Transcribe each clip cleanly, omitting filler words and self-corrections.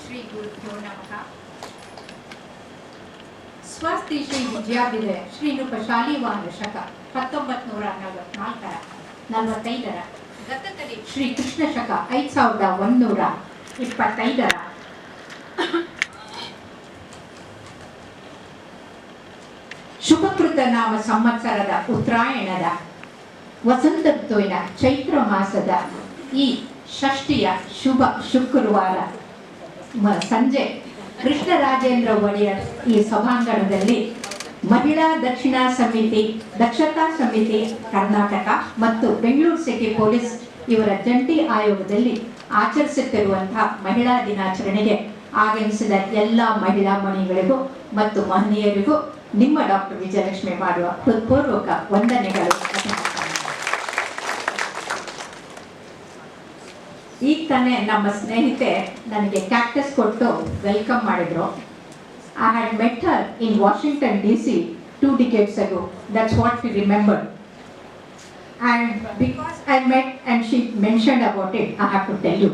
ಶ್ರೀ ಗುರುಭ್ಯೋ ನಮಃ. ಸ್ವಸ್ತಿ ಶ್ರೀ ವಿಜಯಾಭಿದಯ ಶ್ರೀ ನೃಪಶಾಲಿವಾಹನ ಶಕ 1944 ಗತದಲ್ಲಿ ಶ್ರೀ ಕೃಷ್ಣ ಶಕ 5125 ಶುಭಕೃತ ನಾಮ ಸಂವತ್ಸರದ ಉತ್ತರಾಯಣದ ವಸಂತ ಋತುವಿನ ಚೈತ್ರ ಮಾಸದ ಈ ಷಷ್ಠಿಯ ಶುಭ ಶುಕ್ರವಾರ ಸಂಜೆ ಕೃಷ್ಣರಾಜೇಂದ್ರ ಒಡೆಯರ್ ಈ ಸಭಾಂಗಣದಲ್ಲಿ ಮಹಿಳಾ ದಕ್ಷಿಣ ಸಮಿತಿ, ದಕ್ಷತಾ ಸಮಿತಿ ಕರ್ನಾಟಕ ಮತ್ತು ಬೆಂಗಳೂರು ಸಿಟಿ ಪೊಲೀಸ್ ಇವರ ಜಂಟಿ ಆಯೋಗದಲ್ಲಿ ಆಚರಿಸುತ್ತಿರುವಂತಹ ಮಹಿಳಾ ದಿನಾಚರಣೆಗೆ ಆಗಮಿಸಿದ ಎಲ್ಲ ಮಹಿಳಾ ಮಣಿಗಳಿಗೂ ಮತ್ತು ಮಹನೀಯರಿಗೂ ನಿಮ್ಮ ಡಾಕ್ಟರ್ ವಿಜಯಲಕ್ಷ್ಮಿ ಮಾಡುವ ಹೃತ್ಪೂರ್ವಕ ವಂದನೆಗಳು. ಈಗ ತಾನೇ ನಮ್ಮ ಸ್ನೇಹಿತೆ ನನಗೆ ಕ್ಯಾಕ್ಟಸ್ ಕೊಟ್ಟು ವೆಲ್ಕಮ್ ಮಾಡಿದ್ರು. I had met her in Washington DC 2 decades ago. That's what she remembered. And because I met and she mentioned about it, I have to tell you.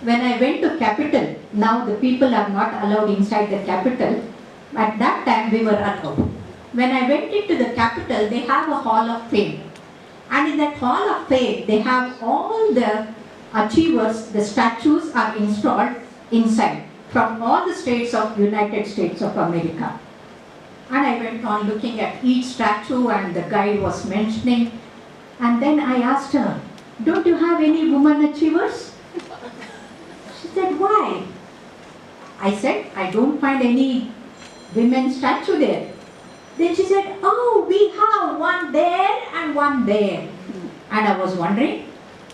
When I went to Capitol, now the people are not allowed inside the Capitol. At that time we were allowed. When I went into the Capitol, they have a Hall of Fame. And in that Hall of Fame, they have all the achievers, the statues are installed inside from all the states of United States of America. And I went on looking at each statue and the guide was mentioning. And then I asked her, don't you have any women achievers? She said, why? I said, I don't find any women statue there. Then she said, oh, we have one there and one there. And I was wondering,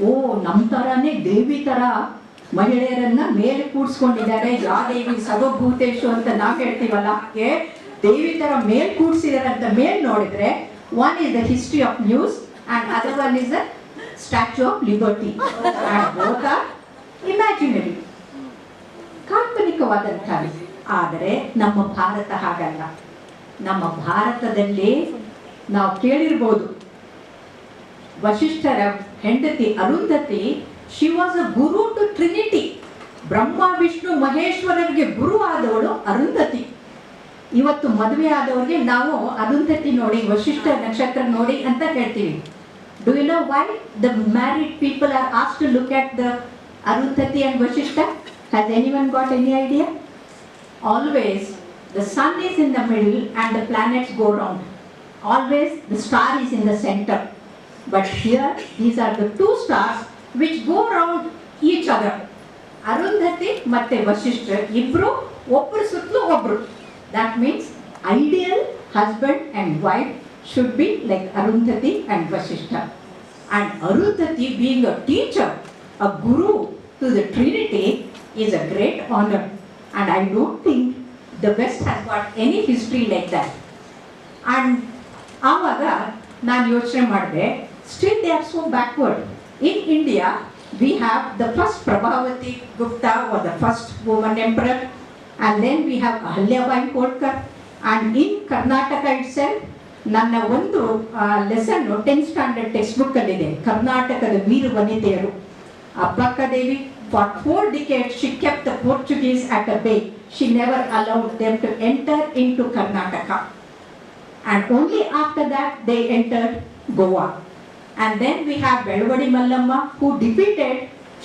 ಓ ನಮ್ಮ ಥರನೇ ದೇವಿ ಥರ ಮಹಿಳೆಯರನ್ನ ಮೇಲೆ ಕೂಡಿಸ್ಕೊಂಡಿದ್ದಾರೆ, ಯಾ ದೇವಿ ಸರ್ವಭೂತೇಶು ಅಂತ ನಾವು ಹೇಳ್ತೀವಲ್ಲ, ಹಾಗೆ ದೇವಿ ಥರ ಮೇಲೆ ಕೂಡಿಸಿದ್ದಾರೆ ಅಂತ ಮೇಲೆ ನೋಡಿದ್ರೆ one is the history of news and other one is the statue of liberty. And both are imaginary, ಕಾಲ್ಪನಿಕವಾದಂಥವು. ಆದರೆ ನಮ್ಮ ಭಾರತ ಹಾಗಲ್ಲ. ನಮ್ಮ ಭಾರತದಲ್ಲಿ ನಾವು ಕೇಳಿರ್ಬೋದು, ವಶಿಷ್ಠರ ಹೆಂಡತಿ Arundhati, she was a Guru to Trinity. Brahma Vishnu ಮಹೇಶ್ವರರಿಗೆ ಗುರು ಆದವಳು ಅರುಂಧತಿ. ಇವತ್ತು ಮದುವೆ ಆದವ್ರಿಗೆ ನಾವು ಅರುಂಧತಿ ನೋಡಿ, ವಶಿಷ್ಠ ನಕ್ಷತ್ರ ನೋಡಿ ಅಂತ ಹೇಳ್ತೀವಿ. Do you know why the married people are asked to look at the Arundhati and Vashishtha? Has anyone got any idea? Always the sun is in the middle and the planets go round. Always the star is in the center. But here, these are the two stars which go around each other. Arundhati ಮತ್ತೆ ವಶಿಷ್ಠ ಇಬ್ರು ಒಬ್ಬರು ಸುತ್ತಲೂ ಒಬ್ರು. That means ideal husband and wife should be like Arundhati and Vashishta. And Arundhati being a teacher, a guru to the Trinity is a great honor. And I don't think the West has got any history like that. And ಆವಾಗ ನಾನು ಯೋಚನೆ ಮಾಡಿದೆ, still they are so backward. In India, we have the first Prabhavati Gupta or the first woman emperor, and then we have Ahilyabai Holkar. And in Karnataka itself, ನನ್ನ ಒಂದು lesson 10th standard text book ಅಲ್ಲಿದೆ, ಕರ್ನಾಟಕದ ವೀರ ವನಿತೆಯರು. Abbakka Devi, for 4 decades she kept the Portuguese at bay. She never allowed them to enter into Karnataka. And only after that they entered Goa. And then we have Velvadi Mallamma, who defeated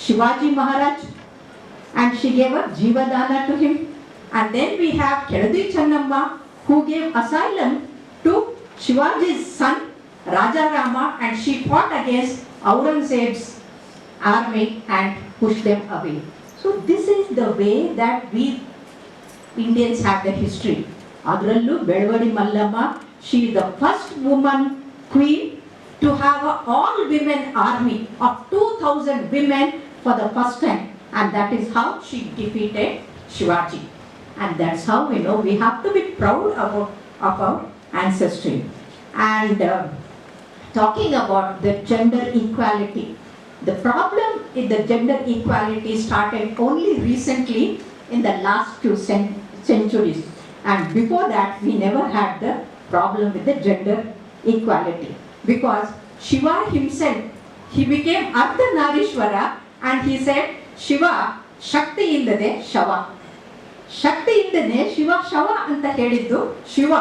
Shivaji Maharaj and she gave a Jivadana to him. And then we have Kedadi Channamma, who gave asylum to Shivaji's son Raja Rama, and she fought against Aurangzeb's army and pushed them away. So this is the way that we Indians have the history. Adrallu Velvadi Mallamma, she is the first woman queen to have an all-women army of 2,000 women for the first time. And that is how she defeated Shivaji. And that's how we know we have to be proud of our ancestry. And talking about the gender equality, the problem in the gender equality started only recently in the last few centuries. And before that, we never had the problem with the gender equality. Because Shiva himself, he became Ardhanarishwara and he said, Shiva, ಶಕ್ತಿ ಇಲ್ಲದೆ ಶವ, ಶಕ್ತಿ ಇಲ್ಲದೆ ಶಿವ ಶವ ಅಂತ ಹೇಳಿದ್ದು Shiva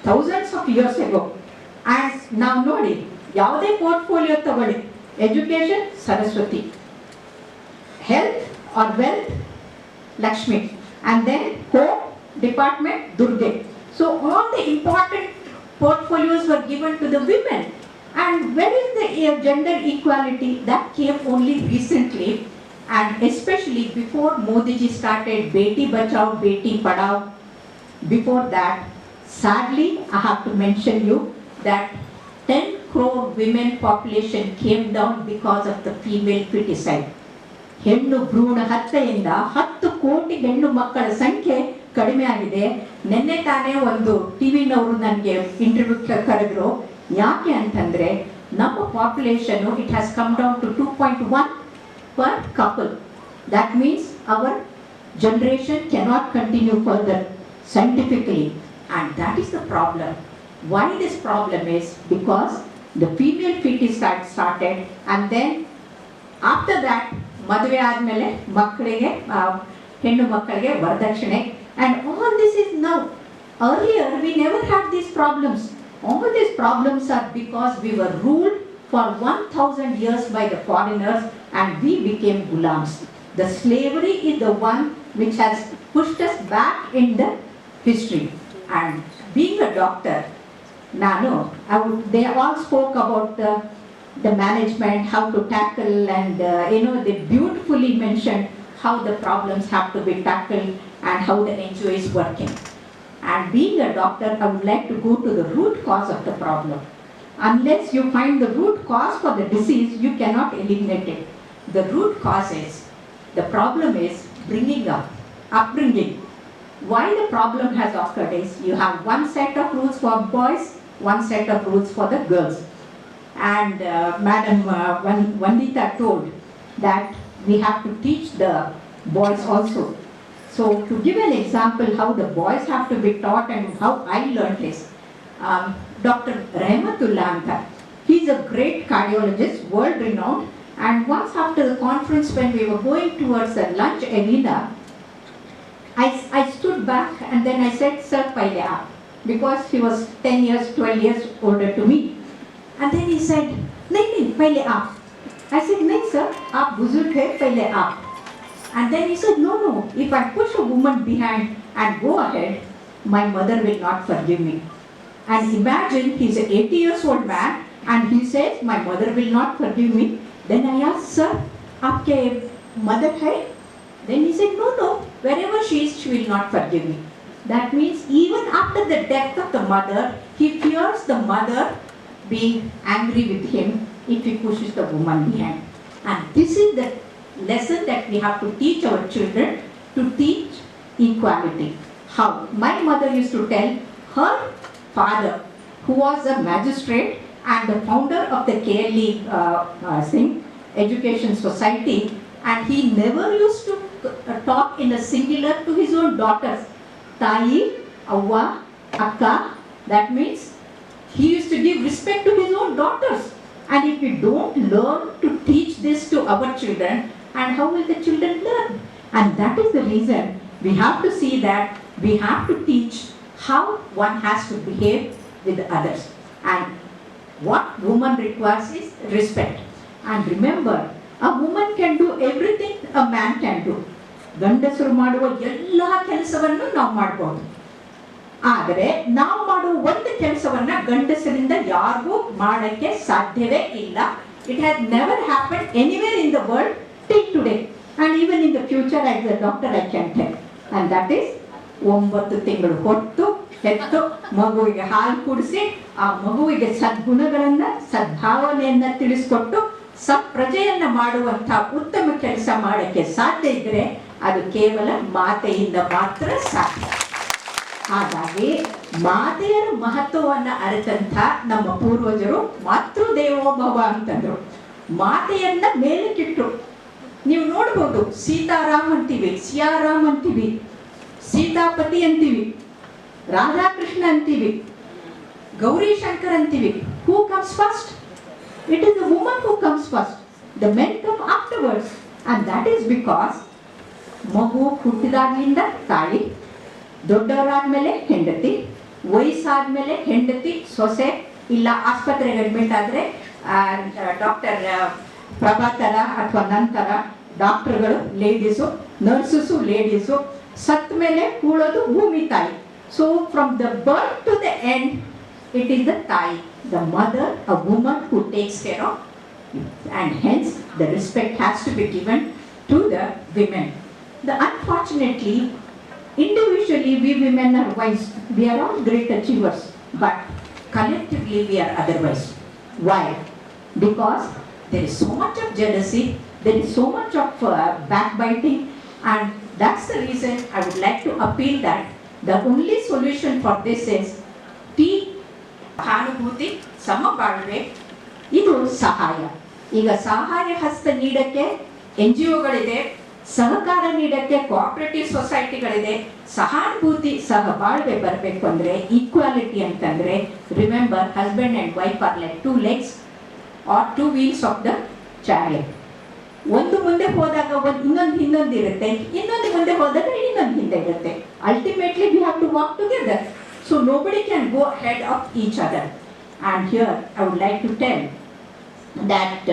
thousands of years ago. And ನಾವು ನೋಡಿ, ಯಾವುದೇ portfolio ತಗೊಳ್ಳಿ, education Saraswati, health or wealth Lakshmi, and then home department Durga. So all the important portfolios were given to the women. And where is the gender equality? That came only recently, and especially before Modi ji started Beti Bachao, Beti Padhao. Before that, sadly, I have to mention you that 10 crore women population came down because of the female feticide. ಹೆಣ್ಣು ಭ್ರೂಣ ಹತ್ಯೆಯಿಂದ 10 ಕೋಟಿ ಹೆಣ್ಣು ಮಕ್ಕಳ ಸಂಖ್ಯೆ ಕಡಿಮೆ ಆಗಿದೆ. ನಿನ್ನೆ ತಾನೇ ಒಂದು ಟಿವಿನವರು ನನಗೆ ಇಂಟರ್ವ್ಯೂ ಕರೆದ್ರು. ಯಾಕೆ ಅಂತಂದರೆ ನಮ್ಮ population it has come down to 2.1 per couple. That means our generation cannot continue further scientifically, and that is the problem. Why this problem is because the female feticide started, and then after that ಮದುವೆ ಆದಮೇಲೆ ಮಕ್ಕಳಿಗೆ ಹೆಣ್ಣು ಮಕ್ಕಳಿಗೆ ವರದಕ್ಷಿಣೆ, and all this is now. Earlier we never had these problems. All these problems are because we were ruled for 1000 years by the foreigners and we became gulams. The slavery is the one which has pushed us back in the history. And being a doctor, they all spoke about the management, how to tackle, and they beautifully mentioned how the problems have to be tackled and how the NGO is working. And being a doctor, I would like to go to the root cause of the problem. Unless you find the root cause for the disease, you cannot eliminate it. The root cause is, the problem is upbringing. Why the problem has occurred is, you have one set of rules for boys, one set of rules for the girls. And Madam Vandita told that we have to teach the boys also. So to give an example how the boys have to be taught and how I learned is, Dr. Rahmatullah Anta, he's a great cardiologist, world renowned, and once after the conference when we were going towards the lunch arena, I stood back and then I said, "Sir, paile aap," because he was 10 years, 12 years older to me. And then he said, "Nahi, paile aap." I said, "Nahi sir, aap buzurg hai, paile aap." And then he said, "No, if I push a woman behind and go ahead, my mother will not forgive me." And imagine, he's an 80 years old man and he says, "My mother will not forgive me." Then I asked, "Sir, aapke mother hai?" Then he said, No, wherever she is, she will not forgive me." That means even after the death of the mother, he fears the mother being angry with him if he pushes the woman behind. And this is the lesson that we have to teach our children, to teach equality. How? My mother used to tell her father, who was a magistrate and the founder of the KLE Education Society, and he never used to talk in a singular to his own daughters. Tayi, Avva, Akka. That means he used to give respect to his own daughters. And if we don't learn to teach this to our children, and how will the children learn? And that is the reason we have to see that we have to teach how one has to behave with others. And what woman requires is respect. And remember, a woman can do everything a man can do. ಗಂಡಸರು ಮಾಡುವ ಎಲ್ಲ ಕೆಲಸವನ್ನು ನಾವು ಮಾಡಬಹುದು. ಆದರೆ ನಾವು ಮಾಡುವ ಒಂದು ಕೆಲಸವನ್ನ ಗಂಡಸರಿಂದ ಯಾರಿಗೂ ಮಾಡಕ್ಕೆ ಸಾಧ್ಯವೇ ಇಲ್ಲ. It has never happened anywhere in the world till today, and even in the future as a doctor I can tell. And that is 9 ತಿಂಗಳು ಹೊತ್ತು ಹೆತ್ತು ಮಗುವಿಗೆ ಹಾಲು ಕುಡಿಸಿ ಆ ಮಗುವಿಗೆ ಸದ್ಗುಣಗಳನ್ನ ಸದ್ಭಾವನೆಯನ್ನ ತಿಳಿಸಿಕೊಟ್ಟು ಸತ್ಪ್ರಜೆಯನ್ನ ಮಾಡುವಂತಹ ಉತ್ತಮ ಕೆಲಸ ಮಾಡಕ್ಕೆ ಸಾಧ್ಯ ಇದ್ರೆ ಅದು ಕೇವಲ ಮಾತೆಯಿಂದ ಮಾತ್ರ ಸಾಧ್ಯ. ಹಾಗಾಗಿ ಮಾತೆಯರ ಮಹತ್ವವನ್ನ ಅರಿತಂಥ ನಮ್ಮ ಪೂರ್ವಜರು ಮಾತೃ ದೇವೋಭವ ಅಂತಂದ್ರು. ಮಾತೆಯನ್ನ ಮೇಲಕ್ಕಿಟ್ರು. ನೀವು ನೋಡ್ಬೋದು, ಸೀತಾರಾಮ್ ಅಂತೀವಿ, ಸಿಯಾರಾಮ್ ಅಂತೀವಿ, ಸೀತಾಪತಿ ಅಂತೀವಿ, ರಾಧಾಕೃಷ್ಣ ಅಂತೀವಿ, ಗೌರಿ ಶಂಕರ್ ಅಂತೀವಿ. Who comes first? It is the woman who comes first. The men come afterwards. And that is because ಮಗು ಹುಟ್ಟಿದಾಗಲಿಂದ ತಾಯಿ, ದೊಡ್ಡವರಾದ್ಮೇಲೆ ಹೆಂಡತಿ, ವಯಸ್ಸಾದ್ಮೇಲೆ ಹೆಂಡತಿ, ಸೊಸೆ, ಇಲ್ಲ ಆಸ್ಪತ್ರೆಗೆ ಅಡ್ಮಿಟ್ ಆದರೆ ಡಾಕ್ಟರ್ ಪ್ರಭಾತರ ಅಥವಾ ನಂತರ ಡಾಕ್ಟರ್ಗಳು ಲೇಡೀಸು, ನರ್ಸಸ್ಸು ಲೇಡೀಸು, ಸತ್ತ ಮೇಲೆ ಉಳೋದು ಭೂಮಿ ತಾಯಿ. So from the birth to the end it is the ತಾಯಿ, the mother, a woman who takes care of, and hence the respect has to be given to the women. Unfortunately, individually we women are wise, we are all great achievers, but collectively we are otherwise. Why? Because there is so much of jealousy, there is so much of backbiting, and that's the reason I would like to appeal that the only solution for this is ಸಹಾನುಭೂತಿ, ಸಮಬಾಳ್ವೆ, ಇದು ಸಹಾಯ. ಈಗ ಸಹಾಯ ಹಸ್ತ ನೀಡಕ್ಕೆ NGOಗಳಿದೆ, ಸಹಕಾರ ನೀಡಕ್ಕೆ cooperative ಸೊಸೈಟಿಗಳಿದೆ. ಸಹಾನುಭೂತಿ ಸಹಬಾಳ್ವೆ ಬರಬೇಕು ಅಂದರೆ, ಈಕ್ವಾಲಿಟಿ ಅಂತಂದರೆ, remember husband and wife are like 2 legs or 2 wheels of the chariot. ಒಂದು ಮುಂದೆ ಹೋದಾಗ ಇನ್ನೊಂದು ಇರುತ್ತೆ, ಇನ್ನೊಂದು ಮುಂದೆ ಹೋದಾಗ ಇನ್ನೊಂದು ಹಿಂದೆ ಇರುತ್ತೆ. Ultimately we have to walk together. So nobody can go ahead of each other. And here I would like to tell that,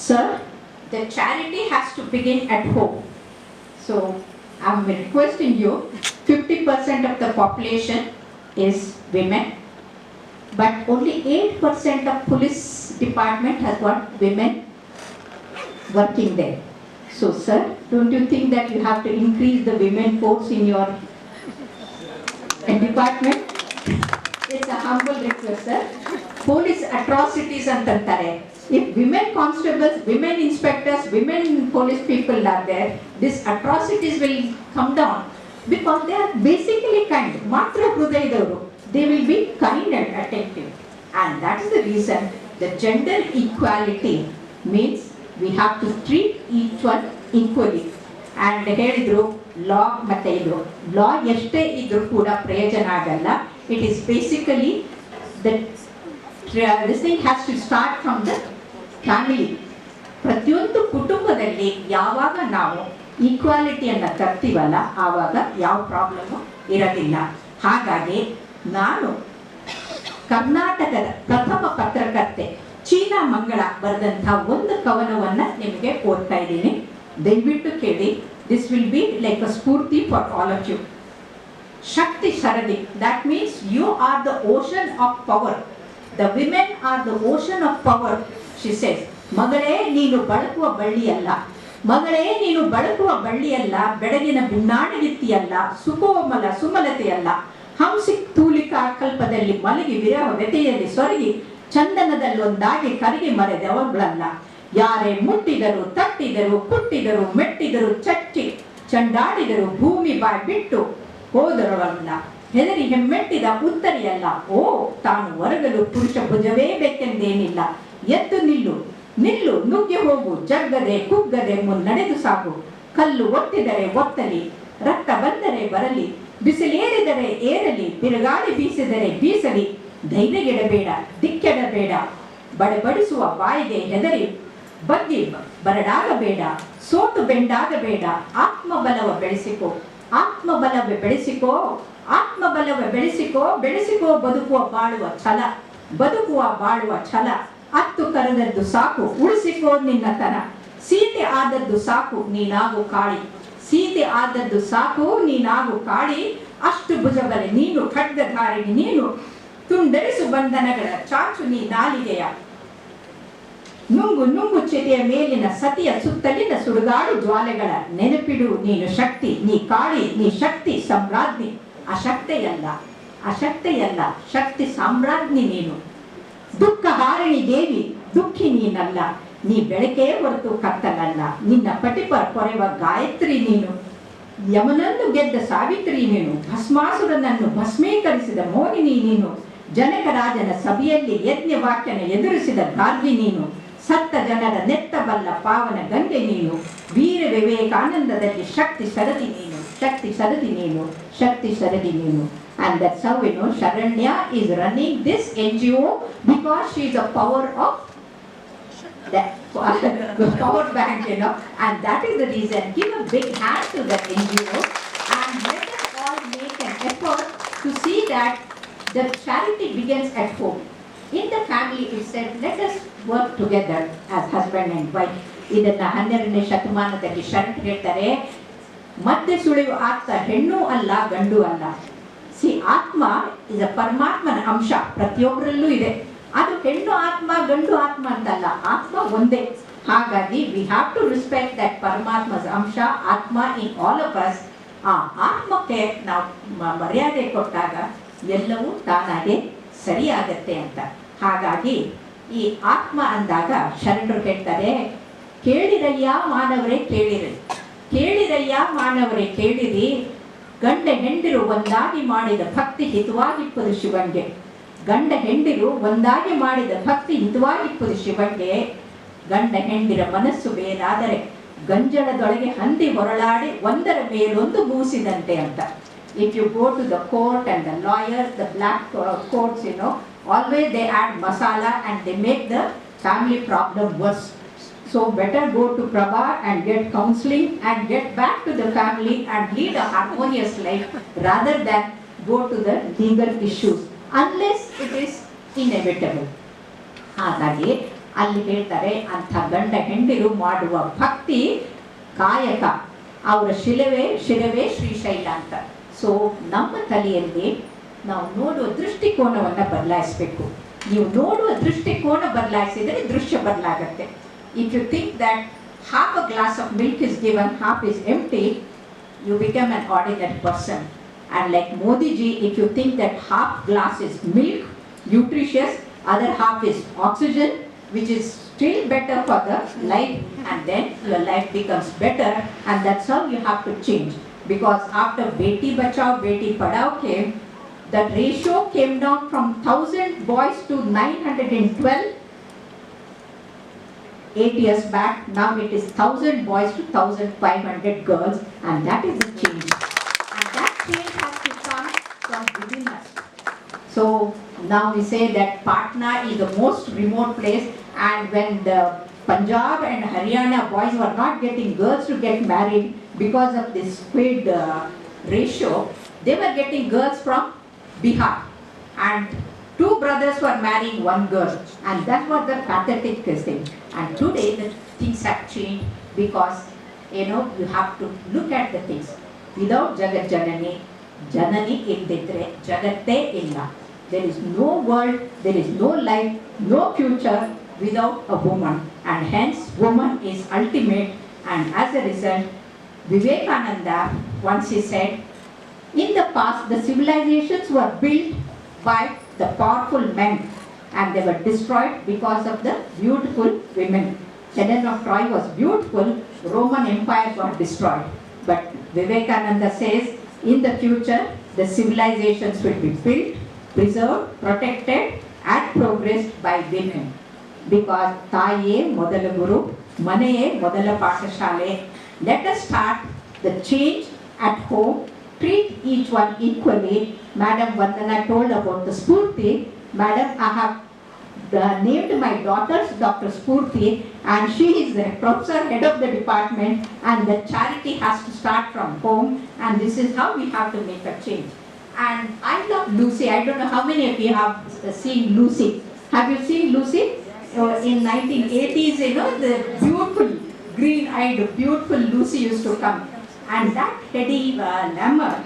sir, the charity has to begin at home. So I am requesting you, 50% of the population is women, but only 8% of police department has got women working there. So sir, don't you think that you have to increase the women force in your department? It's a humble request, sir. Police atrocities antanತಾರೆ. If women constables, women inspectors, women police people are there, these atrocities will come down because they are basically kind. ಮಾತ್ರ ಹೃದಯದವರು. They will be kind and attentive, and that is the reason the gender equality means we have to treat each one equally. And ಹೇಳಿದ್ರು ಲಾ ಮತ್ತೆ ಇದು ಲಾ ಎಷ್ಟೇ ಇದ್ರೂ ಕೂಡ ಪ್ರಯೋಜನ ಆಗಲ್ಲ. It is basically that this thing has to start from the family. ಪ್ರತಿಯೊಂದು ಕುಟುಂಬದಲ್ಲಿ ಯಾವಾಗ ನಾವು ಈಕ್ವಾಲಿಟಿಯನ್ನು ತರ್ತೀವಲ್ಲ, ಆವಾಗ ಯಾವ ಪ್ರಾಬ್ಲಮ್ಮು ಇರೋದಿಲ್ಲ. ಹಾಗಾಗಿ ನಾನು ಕರ್ನಾಟಕದ ಪ್ರಥಮ ಪತ್ರಕರ್ತೆ ಚೀನಾ ಮಂಗಳ ಬರೆದಂಥ ಒಂದು ಕವನವನ್ನು ನಿಮಗೆ ಓದ್ತಾ ಇದ್ದೀನಿ, ದಯವಿಟ್ಟು ಕೇಳಿ. This will be like a spurti for all of you. Shakti Saradi, that means you are the ocean of power. The women are the ocean of power. She says, ಮಗಳೇ ನೀನು ಬಳಕುವ ಬಳ್ಳಿಯಲ್ಲ, ಮಗಳೇ ನೀನು ಬಳಕುವ ಬಳ್ಳಿಯಲ್ಲ, ಬೆಳಗಿನ ಬಿನ್ನಾಣಗಿತ್ತಿಯಲ್ಲ, ಸುಕೋಮಲ ಸುಮಲತೆಯಲ್ಲ, ಹಂಸಿ ತೂಲಿಕಾ ಕಲ್ಪದಲ್ಲಿ ಮಲಗಿ ವಿರಹ ವ್ಯತೆಯಲ್ಲಿ ಸೊರಗಿ ಚಂದನದಲ್ಲೊಂದಾಗಿ ಕರಗಿ ಮರೆದವಗಳಲ್ಲ. ಯಾರೇ ಮುಟ್ಟಿದರು, ತಟ್ಟಿದರು, ಕುಟ್ಟಿದರು, ಮೆಟ್ಟಿದರು, ಚಟ್ಟಿ ಚಂಡಾಡಿದರು, ಭೂಮಿ ಬಾಯ್ ಬಿಟ್ಟು ಹೋದರವಲ್ಲ, ಹೆದರಿ ಹೆಮ್ಮೆಟ್ಟಿದ ಉತ್ತರಿಯಲ್ಲ. ಓ ತಾನು ಹೊರಗಲು ಪುರುಷ ಭುಜವೇ ಬೇಕೆಂದೇನಿಲ್ಲ. ಎದ್ದು ನಿಲ್ಲು ನಿಲ್ಲು ನುಗ್ಗಿ ಹೋಗು, ಜಗ್ಗದೆ ಕುಗ್ಗದೆ ಮುನ್ನಡೆದು ಸಾಗು. ಕಲ್ಲು ಒತ್ತಿದರೆ ಒತ್ತಲಿ, ರಕ್ತ ಬಂದರೆ ಬರಲಿ, ಬಿಸಿಲೇರಿದರೆ ಏರಲಿ, ಬಿರುಗಾಳಿ ಬೀಸಿದರೆ ಬೀಸಲಿ. ಧೈರ್ಯಗೆಡಬೇಡ, ದಿಕ್ಕೆಡಬೇಡ, ಬಡಬಡಿಸುವ ಬಾಯಿಗೆ ಹೆದರಿ ಬಗ್ಗಿ ಬರಡಾಗಬೇಡ, ಸೋತು ಬೆಂಡಾಗಬೇಡ. ಆತ್ಮಬಲವ ಬೆಳೆಸಿಕೋ, ಆತ್ಮಬಲವ ಬೆಳೆಸಿಕೋ, ಆತ್ಮಬಲವ ಬೆಳೆಸಿಕೋ, ಬೆಳೆಸಿಕೋ ಬದುಕುವ ಬಾಳುವ ಛಲ, ಬದುಕುವ ಬಾಳುವ ಛಲ. ಅತ್ತು ಕರೆದದ್ದು ಸಾಕು, ಉಳಿಸಿಕೋ ನಿನ್ನತನ. ಸೀತೆ ಆದದ್ದು ಸಾಕು, ನೀನಾಗು ಕಾಳಿ, ಸೀತೆ ಆದದ್ದು ಸಾಕು, ನೀನಾಗು ಕಾಳಿ. ಅಷ್ಟು ಭುಜಬಲೆ ನೀನು, ಖಡ್ಗಧಾರಿಣಿ ನೀನು, ತುಂಡರಿಸು ಬಂಧನಗಳ ಚಾಚು ನೀ ನಾಲಿಗೆಯ. ನುಂಗು ನುಂಗು ಚಿತೆಯ ಮೇಲಿನ ಸತಿಯ ಸುತ್ತಲಿನ ಸುಡುಗಾಡು ಜ್ವಾಲೆಗಳ. ನೆನಪಿಡು ನೀನು ಶಕ್ತಿ, ನೀ ಕಾಳಿ, ನೀ ಶಕ್ತಿ ಸಾಮ್ರಾಜ್ಞಿ. ಅಶಕ್ತೆಯಲ್ಲ, ಅಶಕ್ತೆಯಲ್ಲ, ಶಕ್ತಿ ಸಾಮ್ರಾಜ್ಞಿ ನೀನು. ದುಃಖ ಹಾರಿಣಿ ದೇವಿ, ದುಃಖಿ ನೀನಲ್ಲ, ನೀ ಬೆಳಕೇ ಹೊರತು ಕತ್ತಲಲ್ಲ. ನಿನ್ನ ಪಟಿಪ ಪೊರೆವ ಗಾಯತ್ರಿ ನೀನು, ಯಮನನ್ನು ಗೆದ್ದ ಸಾವಿತ್ರಿ ನೀನು, ಭಸ್ಮಾಸುರನನ್ನು ಭಸ್ಮೀಕರಿಸಿದ ಮೋಹಿನಿ ನೀನು, ಜನಕರಾಜನ ಸಭೆಯಲ್ಲಿ ಯಜ್ಞವಾಕ್ಯನ ಎದುರಿಸಿದ ಗಾರ್ಗಿ ನೀನು, ಸತ್ತ ಜನರ ನೆತ್ತಬಲ್ಲ ಪಾವನ ಗಂಗೆ ನೀನು, ವೀರ ವಿವೇಕಾನಂದದಲ್ಲಿ ಶಕ್ತಿ ಸರದಿ ನೀನು, ಶಕ್ತಿ ಸರದಿ ನೀನು, ಶಕ್ತಿ ಸರದಿ ನೀನು. And that's how we know Sharanya is running this NGO because she is a power of that power bank, and that is the reason. Give a big hand to that NGO, and let us all make an effort to see that the charity begins at home. In the family itself, let us work together as husband and wife. ಇದನ್ನ 12ನೇ ಶತಮಾನದಲ್ಲಿ ಶರಣರು ಹೇಳ್ತಾರೆ, ಮತ್ತೆ ಸುಳಿವು ಆತ್ಮ ಹೆಣ್ಣು ಅಲ್ಲ ಗಂಡು ಅಲ್ಲ. ಆತ್ಮ ಇಸ್ ಅ ಪರಮಾತ್ಮನ ಅಂಶ, ಪ್ರತಿಯೊಬ್ಬರಲ್ಲೂ ಇದೆ. ಅದು ಹೆಣ್ಣು ಆತ್ಮ ಗಂಡು ಆತ್ಮ ಅಂತಲ್ಲ, ಆತ್ಮ ಒಂದೇ. ಹಾಗಾಗಿ V have to respect that ಪರಮಾತ್ಮದ ಅಂಶ, ಆತ್ಮ ಇನ್ ಆಲ್ ಆಫ್ ಅಸ್. ಆ ಆತ್ಮಕ್ಕೆ ನಾವು ಮರ್ಯಾದೆ ಕೊಟ್ಟಾಗ ಎಲ್ಲವೂ ತಾನಾಗೆ ಸರಿಯಾಗತ್ತೆ ಅಂತ. ಹಾಗಾಗಿ ಈ ಆತ್ಮ ಅಂದಾಗ ಶರಣರು ಹೇಳ್ತಾರೆ, ಕೇಳಿರಯ್ಯ ಮಾನವರೇ ಕೇಳಿರಿ, ಕೇಳಿರಯ್ಯ ಮಾನವರೇ ಕೇಳಿರಿ, ಗಂಡ ಹೆಂಡಿರು ಒಂದಾಗಿ ಮಾಡಿದ ಭಕ್ತಿ ಹಿತವಾಗಿಪ್ಪದು ಶಿವನ್ಗೆ. ಗಂಡ ಹೆಂಡಿರು ಒಂದಾಗಿ ಮಾಡಿದ ಭಕ್ತಿ ಹಿತವಾಗಿಪ್ಪದು ಶಿವನ್ಗೆ. ಗಂಡ ಹೆಂಡಿರ ಮನಸ್ಸು ಬೇರಾದರೆ ಗಂಜಳದೊಳಗೆ ಹಂದಿ ಹೊರಳಾಡಿ ಒಂದರ ಮೇಲೊಂದು ಮೂಸಿದಂತೆ ಅಂತ. If you go to the court and the lawyers, the black courts, always they add masala and they make the family problem worse. So better go to Prabha and get counseling and get back to the family and lead a harmonious life rather than go to the legal issues unless it is inevitable. ಹಾಗಾಗಿ ಅಲ್ಲಿ ಹೇಳ್ತಾರೆ, ಅಂಥ ಗಂಡ ಹೆಂಡಿರು ಮಾಡುವ ಭಕ್ತಿ ಕಾಯಕ, ಅವರ ಶಿಲವೇ ಶ್ರೀಶೈಲ ಅಂತ. ಸೊ ನಮ್ಮ ತಲೆಯಲ್ಲಿ ನಾವು ನೋಡುವ ದೃಷ್ಟಿಕೋನವನ್ನು ಬದಲಾಯಿಸಬೇಕು. ನೀವು ನೋಡುವ ದೃಷ್ಟಿಕೋನ ಬದಲಾಯಿಸಿದರೆ ದೃಶ್ಯ ಬದಲಾಗತ್ತೆ. If you think that half a glass of milk is given, half is empty, you become an ordinary person. And like Modi ji, if you think that half glass is milk, nutritious, other half is oxygen, which is still better for the life, and then your life becomes better, and that's how you have to change. Because after Beti Bachao, Beti Padhao came, that ratio came down from 1000 boys to 912. 8 years back, now it is 1000 boys to 1500 girls, and that is the change. And that change has to come from within us. So now we say that Patna is the most remote place, and when the Punjab and Haryana boys were not getting girls to get married because of this skewed ratio, they were getting girls from Bihar, and 2 brothers were marrying 1 girl, and that was the pathetic thing. And today the things have changed because you have to look at the things. Without Jagat Janani, Janani illidre Jagatte illa. There is no world, there is no life, no future without a woman, and hence woman is ultimate. And as a result, Vivekananda once he said, in the past the civilizations were built by the powerful men, and they were destroyed because of the beautiful women. Helen of Troy was beautiful, Roman Empire got destroyed. But Vivekananda says, in the future, the civilizations will be built, preserved, protected, and progressed by women. Because Taye Modala Guru, Manaye Modala Patashale. Let us start the change at home, treat each one equally. Madam Vandana told about the Spurti. Madam, I have named my daughters Dr. Spurti, and she is the professor, head of the department, and the charity has to start from home, and this is how we have to make a change. And I love Lucy. I don't know how many of you have seen Lucy. Have you seen Lucy? In 1980s, the beautiful green-eyed, beautiful Lucy used to come. And that Hedy Lammer,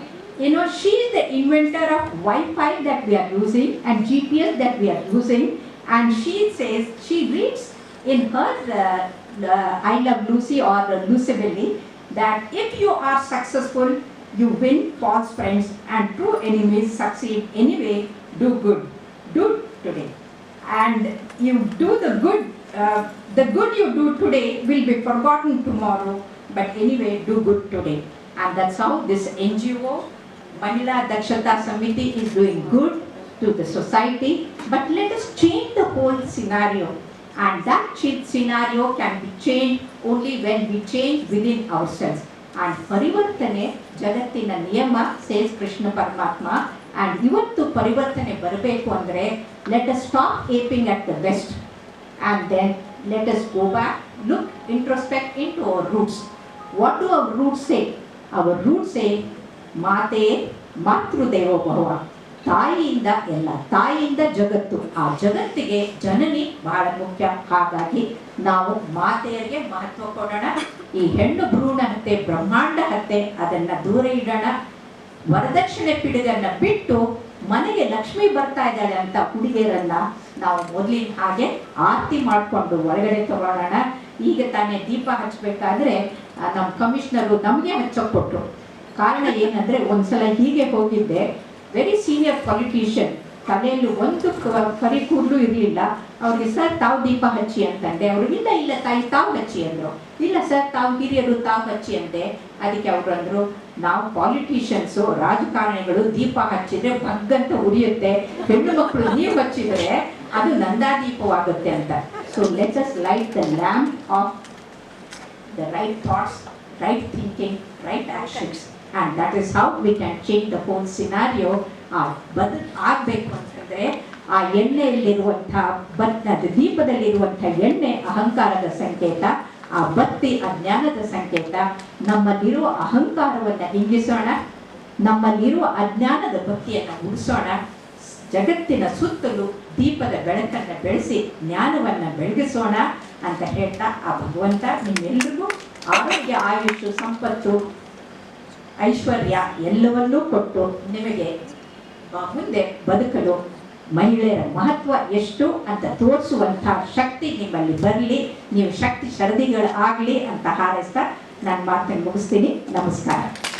she is the inventor of Wi-Fi that we are using and GPS that we are using. And she says, she reads in her I Love Lucy or Lucybelly, that if you are successful, you win false friends, and true enemies succeed anyway. Do good. Do today. And you do the good you do today will be forgotten tomorrow, but anyway, do good today. And that's how this NGO, Mahila Dakshata Samiti, is doing good to the society. But let us change the whole scenario, and that scenario can be changed only when we change within ourselves. And Parivartane Jagattina Niyama, says Krishna Paramatma. And ivattu Parivartane barabeku andre, let us stop aping at the West, and then let us go back, look, introspect into our roots. What do our roots say? Our roots say, ಮಾತೆ ಮಾತೃದೇವೋ ಭವ. ತಾಯಿಯಿಂದ ಎಲ್ಲ, ತಾಯಿಯಿಂದ ಜಗತ್ತು, ಆ ಜಗತ್ತಿಗೆ ಜನನಿ ಬಹಳ ಮುಖ್ಯ. ಹಾಗಾಗಿ ನಾವು ಮಾತೆಯರಿಗೆ ಮಹತ್ವ ಕೊಡೋಣ. ಈ ಹೆಣ್ಣು ಭ್ರೂಣ ಹತ್ಯೆ, ಬ್ರಹ್ಮಾಂಡ ಹತ್ಯೆ, ಅದನ್ನ ದೂರ ಇಡೋಣ. ವರದಕ್ಷಿಣೆ ಪಿಡುಗನ್ನ ಬಿಟ್ಟು ಮನೆಗೆ ಲಕ್ಷ್ಮಿ ಬರ್ತಾ ಇದ್ದಾಳೆ ಅಂತ ಹುಡುಗಿಯರನ್ನ ನಾವು ಮೊದಲಿನ ಹಾಗೆ ಆರತಿ ಮಾಡಿಕೊಂಡು ಹೊರಗಡೆ ತಗೊಳ್ಳೋಣ. ಈಗ ತಾನೇ ದೀಪ ಹಚ್ಚಬೇಕಾದ್ರೆ ನಮ್ಮ ಕಮಿಷನರು ನಮಗೆ ಹಚ್ಚೋಕೆ ಕೊಟ್ಟರು. ಕಾರಣ ಏನಂದರೆ, ಒಂದ್ಸಲ ಹೀಗೆ ಹೋಗಿದ್ದೆ, ವೆರಿ ಸೀನಿಯರ್ ಪೊಲಿಟಿಷಿಯನ್, ತಲೆಯಲ್ಲಿ ಒಂದು ಕರಿ ಕೂದಲು ಇರಲಿಲ್ಲ. ಅವ್ರಿಗೆ ಸರ್ ತಾವು ದೀಪ ಹಚ್ಚಿ ಅಂತಂದೆ. ಅವರು ಇಲ್ಲ ಇಲ್ಲ ತಾಯಿ ತಾವು ಹಚ್ಚಿ ಅಂದರು. ಇಲ್ಲ ಸರ್ ತಾವು ಹಿರಿಯರು ತಾವು ಹಚ್ಚಿ ಅಂದೆ. ಅದಕ್ಕೆ ಅವರು ಅಂದರು, ನಾವು ಪಾಲಿಟಿಷಿಯನ್ಸು, ರಾಜಕಾರಣಿಗಳು ದೀಪ ಹಚ್ಚಿದ್ರೆ ಬಗ್ಗಂತ ಉರಿಯುತ್ತೆ, ಹೆಣ್ಣು ಮಕ್ಕಳು ನೀವು ಹಚ್ಚಿದರೆ ಅದು ನಂದಾದೀಪವಾಗುತ್ತೆ ಅಂತ. So let us light the lamp of the right thoughts, right thinking, right actions, and that is how we can change the whole scenario. ಆಗಬೇಕು ಅಂತಂದರೆ ಆ ಎಣ್ಣೆಯಲ್ಲಿರುವಂಥ ದೀಪದಲ್ಲಿರುವಂಥ ಎಣ್ಣೆ ಅಹಂಕಾರದ ಸಂಕೇತ, ಆ ಬತ್ತಿ ಅಜ್ಞಾನದ ಸಂಕೇತ. ನಮ್ಮಲ್ಲಿರುವ ಅಹಂಕಾರವನ್ನು ಹಿಂಗಿಸೋಣ, ನಮ್ಮಲ್ಲಿರುವ ಅಜ್ಞಾನದ ಬತ್ತಿಯನ್ನು ಉಳಿಸೋಣ. ಜಗತ್ತಿನ ಸುತ್ತಲೂ ದೀಪದ ಬೆಳಕನ್ನು ಬೆಳೆಸಿ ಜ್ಞಾನವನ್ನು ಬೆಳಗಿಸೋಣ ಅಂತ ಹೇಳ್ತಾ, ಆ ಭಗವಂತ ನಿಮ್ಮೆಲ್ಲರಿಗೂ ಆರೋಗ್ಯ, ಆಯುಷು, ಸಂಪತ್ತು, ಐಶ್ವರ್ಯ ಎಲ್ಲವನ್ನೂ ಕೊಟ್ಟು ನಿಮಗೆ ಮುಂದೆ ಬದುಕಲು ಮಹಿಳೆಯರ ಮಹತ್ವ ಎಷ್ಟು ಅಂತ ತೋರಿಸುವಂಥ ಶಕ್ತಿ ನಿಮ್ಮಲ್ಲಿ ಬರಲಿ. ನೀವು ಶಕ್ತಿ ಶರದಿಗಳಾಗಲಿ ಅಂತ ಹಾರೈಸ್ತಾ ನನ್ನ ಮಾತನ್ನು ಮುಗಿಸ್ತೀನಿ. ನಮಸ್ಕಾರ.